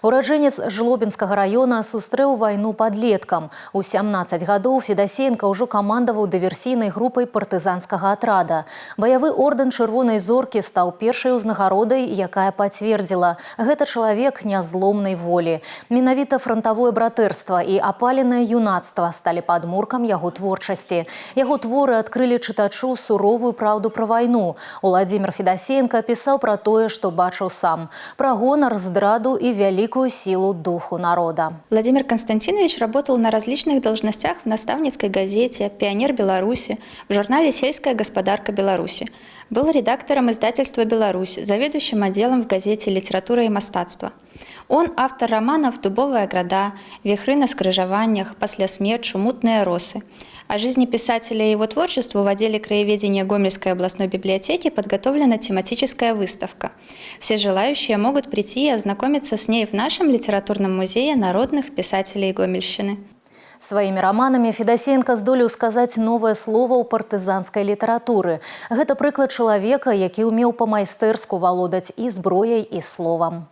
Ураджэнец Жлобінскага района сустрэў вайну падлеткам. У 17 гадоў Федасеенка ўжо камандаваў дыверсійнай групай партызанскага атрада. Баявы ордэн Чырвонай зоркі стаў першай узнагародай, якая пацвердзіла – гэта чалавек нязломнай волі. Менавіта франтавое братэрства і апаленае юнацтва сталі падмуркам яго творчасці. Яго творы адкрылі чытачу суровую праўду пра вайну. Уладзімір Федасеенка пісаў пра тое, што бачыў сам. Пра гонар, здраду и великую силу духу народа. Владимир Константинович работал на различных должностях в наставницкой газете «Пионер Беларуси», в журнале «Сельская господарка Беларуси». Был редактором издательства «Беларусь», заведующим отделом в газете «Литература и мастацтва». Он автор романов «Дубовая града», «Вихры на скрыжаваннях», «Пасля смерчу», «Мутные росы». О жизни писателя и его творчеству в отделе краеведения Гомельской областной библиотеки подготовлена тематическая выставка. Все желающие могут прийти и ознакомиться с ней в нашем литературном музее народных писателей Гомельщины. Своими романами Федасеенка здолеў сказаць новае слово ў партызанскай літаратуры. Гэта прыклад чалавека, які ўмеў па-майстэрску валодаць і зброяй, і словам.